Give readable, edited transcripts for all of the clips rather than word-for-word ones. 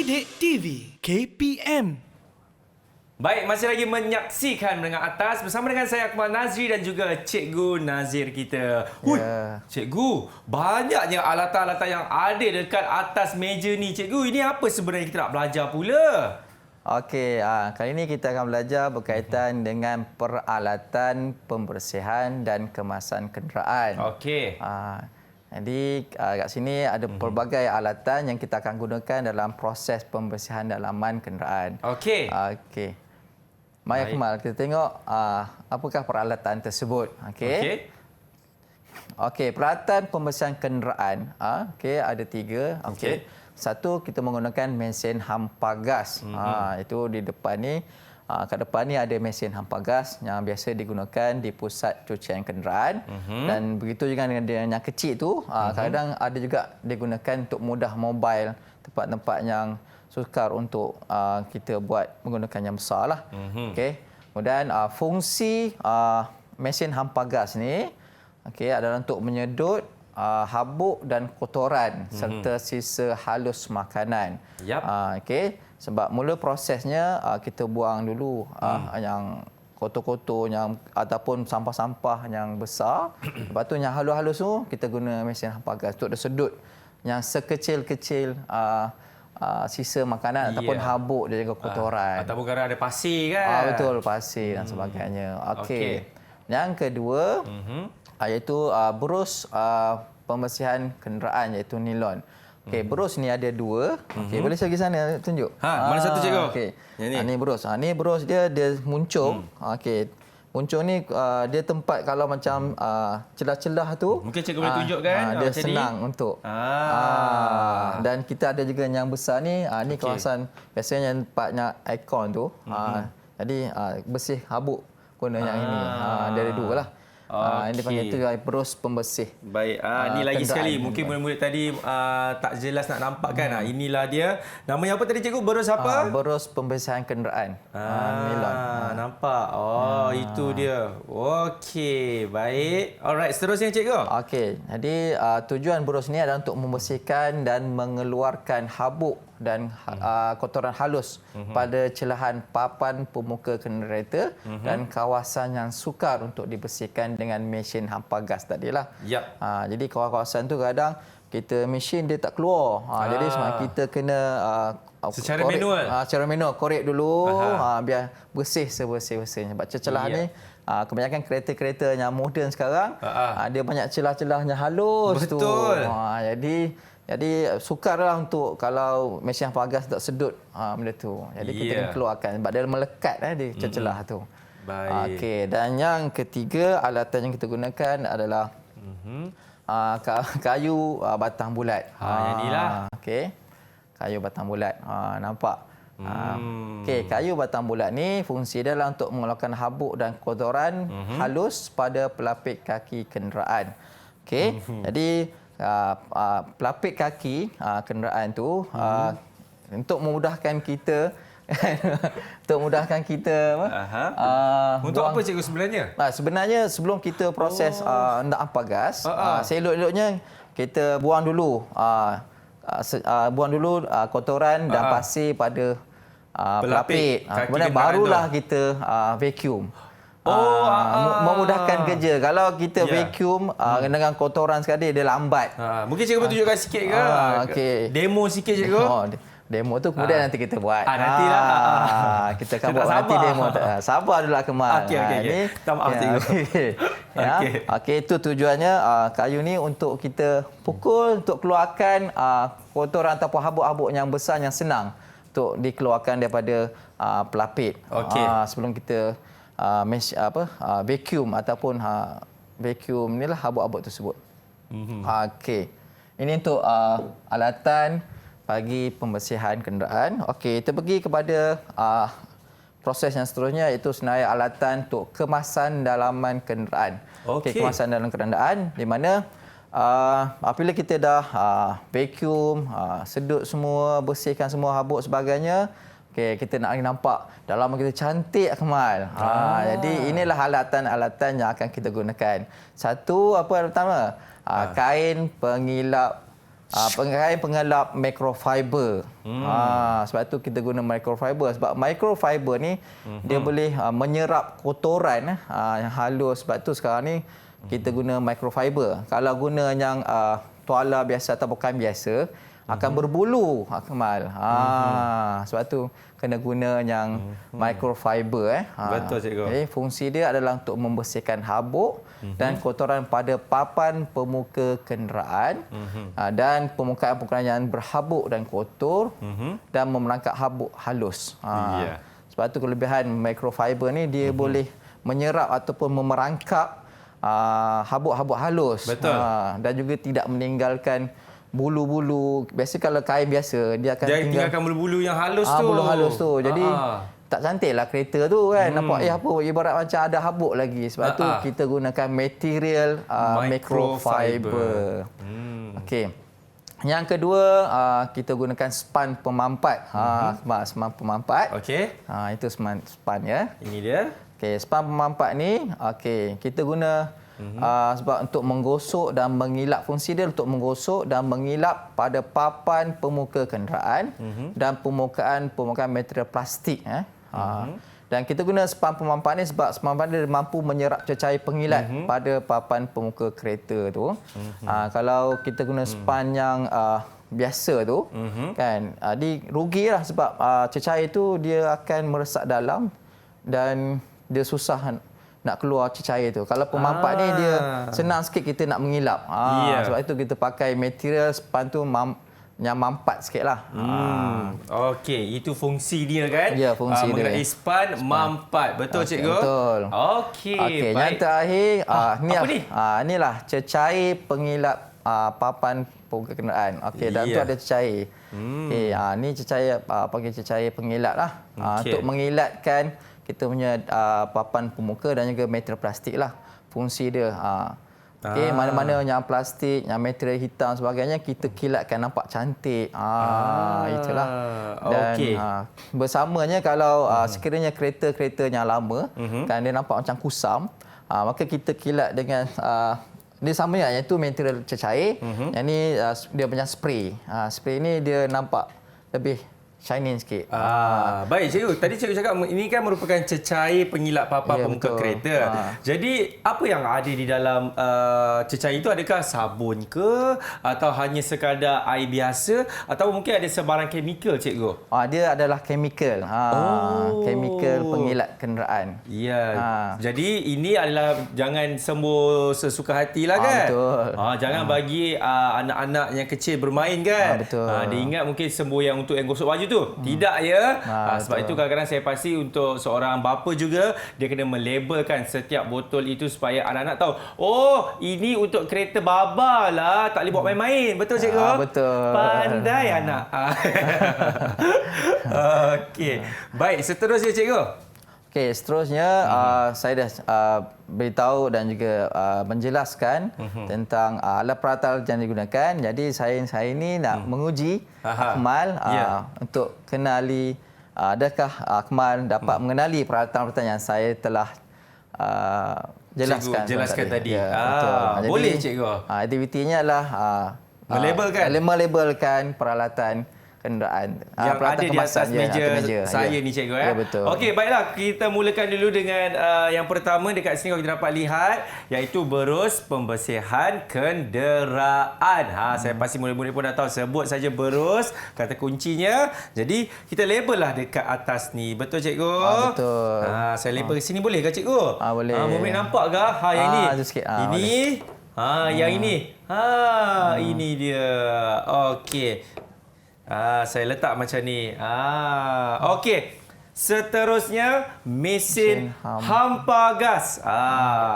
Didik TV KPM. Baik, masih lagi menyaksikan Menengah Atas bersama dengan saya Akmal Nazri dan juga Cikgu Nazir kita. Cikgu, banyaknya alatan-alatan yang ada dekat atas meja ni. Cikgu, ini apa sebenarnya kita nak belajar pula? Okey, kali ini kita akan belajar berkaitan dengan peralatan pembersihan dan kemasan kenderaan. Okey. Jadi kat sini ada pelbagai alatan yang kita akan gunakan dalam proses pembersihan dalaman kenderaan. Okey. Okey. Mari Akmal, kita tengok apakah peralatan tersebut. Okey. Okey, peralatan pembersihan kenderaan okey ada 3. Okey. Satu, kita menggunakan mesin hampa gas. Itu di depan ni. Kat depan ni ada mesin hampa gas yang biasa digunakan di pusat cucian kenderaan. Dan begitu juga dengan yang kecil tu, kadang ada juga digunakan untuk mudah mobile, tempat-tempat yang sukar untuk kita buat menggunakan yang besar lah. Okey. Kemudian fungsi mesin hampa gas ni adalah untuk menyedut habuk dan kotoran serta sisa halus makanan. Okey. Sebab mula prosesnya kita buang dulu yang kotor-kotor yang ataupun sampah-sampah yang besar. Lepas tu yang halus-halus tu kita guna mesin hampa gas untuk sedut yang sekecil-kecil sisa makanan ataupun habuk dan juga kotoran. Ataupun kadang ada pasir kan? Betul, pasir dan sebagainya. Okey. Yang kedua iaitu berus pembersihan kenderaan iaitu nilon. Okey, berus ni ada 2. Okey, boleh saya pergi sana tunjuk. Mana satu cikgu? Okey. Yang ni. Ni berus. Ni berus dia muncung. Okey. Muncung ni dia tempat kalau macam celah-celah tu. Mungkin cikgu boleh tunjukkan dia macam senang ni. untuk. Dan kita ada juga yang besar ni. Ni kawasan biasanya yang tempatnya aircon tu. Jadi bersih habuk guna yang ini. Dari 2 lah. Ini dipanggil itu berus pembersih. Baik, ni lagi sekali. Mungkin murid-murid tadi tak jelas nak nampak kan. Inilah dia. Namanya apa tadi cikgu? Berus apa? Berus pembersihan kenderaan. Nilon. Nampak. Itu dia. Okey, baik. Alright, seterusnya cikgu. Okey, jadi tujuan berus ni adalah untuk membersihkan dan mengeluarkan habuk dan kotoran halus pada celahan papan pemuka kereta dan kawasan yang sukar untuk dibersihkan dengan mesin hampa gas tadilah. Jadi kawasan tu kadang kita mesin dia tak keluar. Jadi kita kena secara korek, manual. Secara manual korek dulu biar bersih sebersih-bersihnya. Sebab celah ni kebanyakan kereta-kereta yang moden sekarang dia banyak celah-celah yang halus. Betul. Jadi sukarlah untuk kalau mesin hampa gas tak sedut benda tu. Jadi kita kena keluarkan sebab dia melekat di celah tu. Baik. Okey, dan yang ketiga alatan yang kita gunakan adalah kayu batang bulat. Yang inilah. Okey. Kayu batang bulat. Nampak? Okey, kayu batang bulat ni fungsi dia adalah untuk mengeluarkan habuk dan kotoran halus pada pelapik kaki kenderaan. Okey. Jadi pelapik kaki kenderaan tu untuk memudahkan kita untuk apa cikgu sebenarnya? Sebenarnya sebelum kita proses hendak hampa gas, seelok-eloknya kita buang dulu kotoran dan pasir pada pelapik. Kemudian barulah kita vacuum. Memudahkan kerja. Kalau kita vacuum dengan kotoran sekali dia lambat. Mungkin cikgu boleh tunjukkan sikit ke? Demo sikit cikgu. Demo tu kemudian nanti kita buat. Nantilah. Kita akan buat nanti demo. Sabar dulu Akmal. Okey. Tak maaf cikgu. Okey, itu tujuannya kayu ni untuk kita pukul untuk keluarkan kotoran ataupun habuk-habuk yang besar yang senang untuk dikeluarkan daripada pelapik. Sebelum kita vacuum ataupun vacuum inilah habuk-habuk tersebut. Okey. Ini untuk alatan bagi pembersihan kenderaan. Okey, kita pergi kepada proses yang seterusnya iaitu senarai alatan untuk kemasan dalaman kenderaan. Okey, kemasan dalam kenderaan di mana apabila kita dah vacuum, sedut semua, bersihkan semua habuk sebagainya, kita nak nampak dalaman kita cantik Akmal. Jadi inilah alatan-alatan yang akan kita gunakan. Satu, apa pertama? Kain pengilap kain pengelap microfiber. Sebab tu kita guna microfiber. Sebab microfiber ni dia boleh menyerap kotoran yang halus. Sebab tu sekarang ni kita guna microfiber. Kalau guna yang tuala biasa atau kain biasa, akan berbulu, Akmal. Sebab tu kena guna yang microfiber. Betul, cikgu. Okay, fungsi dia adalah untuk membersihkan habuk dan kotoran pada papan pemuka kenderaan dan permukaan-permukaan yang berhabuk dan kotor dan memerangkap habuk halus. Sebab tu kelebihan microfiber ni dia boleh menyerap ataupun memerangkap habuk-habuk halus. Betul. Dan juga tidak meninggalkan bulu-bulu. Biasa kalau kain biasa dia akan tinggalkan bulu-bulu yang halus tu. Bulu halus tu. Jadi tak cantiklah kereta tu kan. Nampak apa ibarat macam ada habuk lagi. Sebab tu kita gunakan material microfiber. Okey. Yang kedua kita gunakan span pemampat. Span pemampat. Okey. Itu span ya. Ini dia. Okey, span pemampat ni kita guna sebab untuk menggosok dan mengilap, fungsi dia untuk menggosok dan mengilap pada papan pemuka kenderaan dan permukaan material plastik. Dan kita guna span pemampat ni sebab span pemampat dia mampu menyerap cecair pengilat pada papan pemuka kereta tu. Kalau kita guna span yang biasa tu kan, rugilah sebab cecair tu dia akan meresap dalam dan dia susah nak keluar cecair tu. Kalau pemampat ni dia senang sikit kita nak mengilap. Sebab itu kita pakai material span tu yang mampat sikitlah. Okey, itu fungsi dia kan? Ya, fungsi dia. Mengenai span mampat. Betul, cikgu? Betul. Okey, baik. Yang terakhir apa ni? Inilah cecair pengilap papan pemuka kenderaan. Okey, dalam tu ada cecair. Okey, ni cecair panggil cecair pengilap lah. Untuk mengilatkan kita punya papan pemuka dan juga material plastik lah. Fungsi dia. Okey, mana-mana yang plastik, yang material hitam sebagainya, kita kilatkan nampak cantik. Itulah. Dan bersamanya kalau sekiranya kereta-kereta yang lama, kan dia nampak macam kusam, maka kita kilat dengan dia sama iaitu material cecair. Yang ni dia punya spray. Spray ni dia nampak lebih shining sikit. Baik, cikgu. Tadi cikgu cakap ini kan merupakan cecair pengilap papan pemuka kereta. Jadi, apa yang ada di dalam cecair itu? Adakah sabun ke? Atau hanya sekadar air biasa? Atau mungkin ada sebarang chemical, cikgu? Dia adalah chemical. Chemical pengilap kenderaan. Ya. Jadi, ini adalah jangan sembuh sesuka hatilah kan? Betul. Jangan bagi anak-anak yang kecil bermain kan? Betul. Dia ingat mungkin sembuh yang untuk yang gosok baju tu. Tidak ya. Sebab itu kadang-kadang saya pasti untuk seorang bapa juga dia kena melabelkan setiap botol itu supaya anak-anak tahu, oh, ini untuk kereta baba lah, tak boleh buat main-main. Betul, cikgu? Betul. Pandai anak. Okey. Baik, seterusnya cikgu. Okey, seterusnya saya dah beritahu dan juga menjelaskan tentang alat peralatan yang digunakan. Jadi saya ini nak menguji Akmal untuk kenali adakah Akmal dapat mengenali peralatan-peralatan yang saya telah jelaskan tadi. Ya, betul. Jadi, boleh, cikgu. Aktivitinya adalah melabelkan peralatan kenderaan yang ada di atas meja saya ni, cikgu. Ya, betul. Okey, baiklah, kita mulakan dulu dengan yang pertama dekat sini kalau kita dapat lihat, iaitu berus pembersihan kenderaan. Saya pasti murid-murid pun dah tahu, sebut saja berus kata kuncinya. Jadi kita label lah dekat atas ni. Betul, cikgu? Betul. Saya label sini boleh ke, cikgu? Boleh. Murid nampak ke? Yang ini. Ini. Yang ini. Ini dia. Okey. Saya letak macam ni. Okey. Seterusnya, mesin hampa gas.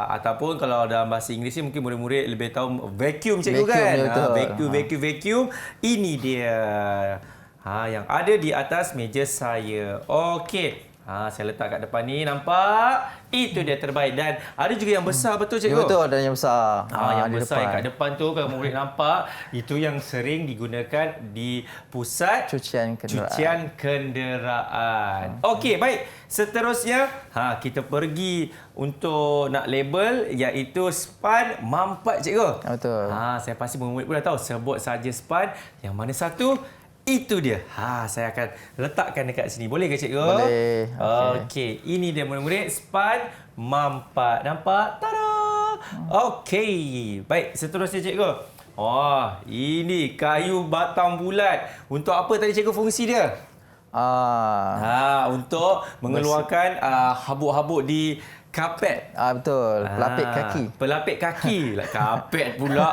Ataupun kalau dalam bahasa Inggeris ni mungkin murid-murid lebih tahu vacuum, cikgu, kan? Vacuum. Ini dia. Yang ada di atas meja saya. Okey. Saya letak kat depan ni, nampak? Itu dia terbaik. Dan ada juga yang besar, betul cikgu? Ya, betul, ada yang besar. Yang di besar yang kat depan tu, kalau murid nampak, itu yang sering digunakan di pusat Cucian kenderaan. Okey, baik. Seterusnya, kita pergi untuk nak label, iaitu span mampat, cikgu. Betul. Saya pasti murid pun dah tahu. Sebut saja span, yang mana satu, itu dia. Saya akan letakkan dekat sini. Boleh ke cikgu? Boleh. Okey. Ini dia murid-murid, span mampat. Nampak? Tada! Okey. Baik, seterusnya cikgu. Ini kayu batang bulat. Untuk apa tadi cikgu fungsi dia? Untuk mengeluarkan habuk-habuk di kapet. Betul. Pelapik kaki. Pelapik kaki. Kapet pula.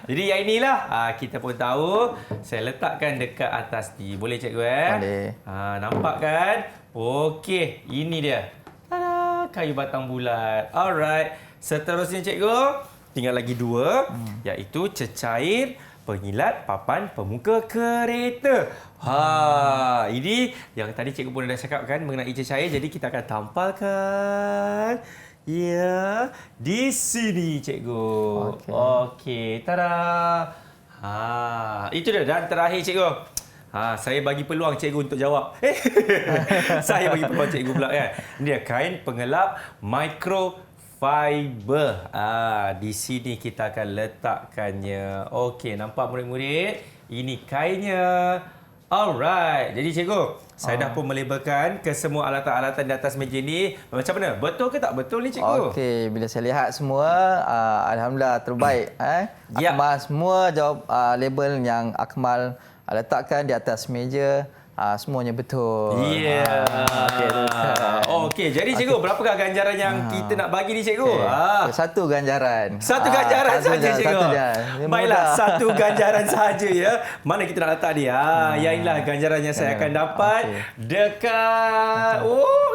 Jadi yang inilah kita pun tahu. Saya letakkan dekat atas ni. Boleh cikgu Boleh. Nampak kan? Okey, ini dia. Tada, kayu batang bulat. Alright. Seterusnya cikgu, tinggal lagi 2, iaitu cecair pengilat papan pemuka kereta. Ini yang tadi cikgu pun dah cakapkan mengenai cecair, jadi kita akan tampalkan. Ya, di sini cikgu. Okey, tada. Itu dia. Dan terakhir cikgu. Saya bagi peluang cikgu untuk jawab. Saya bagi peluang cikgu pula kan. Ini dia kain pengelap microfiber. Di sini kita akan letakkannya. Okey, nampak murid-murid? Ini kainnya. Alright. Jadi cikgu, saya dah pun melabelkan ke semua alatan-alatan di atas meja ni. Macam mana? Betul ke tak betul ni cikgu? Okey, bila saya lihat semua, alhamdulillah terbaik. Ya. Akmal semua jawab label yang Akmal letakkan di atas meja. Semuanya betul. Ya. Okey, jadi cikgu, berapakah ganjaran yang kita nak bagi ni cikgu? Satu ganjaran. Satu ganjaran saja cikgu. Satu je. Baiklah, satu ganjaran saja ya. Mana kita nak letak dia? Yang inilah ganjaran yang saya akan dapat dekat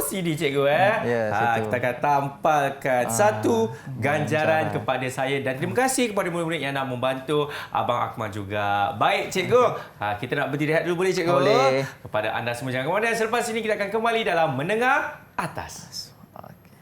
sini cikgu situ. Kita akan tampalkan satu ganjaran kepada saya, dan terima kasih kepada murid-murid yang nak membantu Abang Akmal juga. Baik cikgu, kita nak berhenti rehat dulu, boleh cikgu? Boleh. Kepada anda semua jangan ke mana. Selepas ini kita akan kembali dalam Menengah Atas. Okey.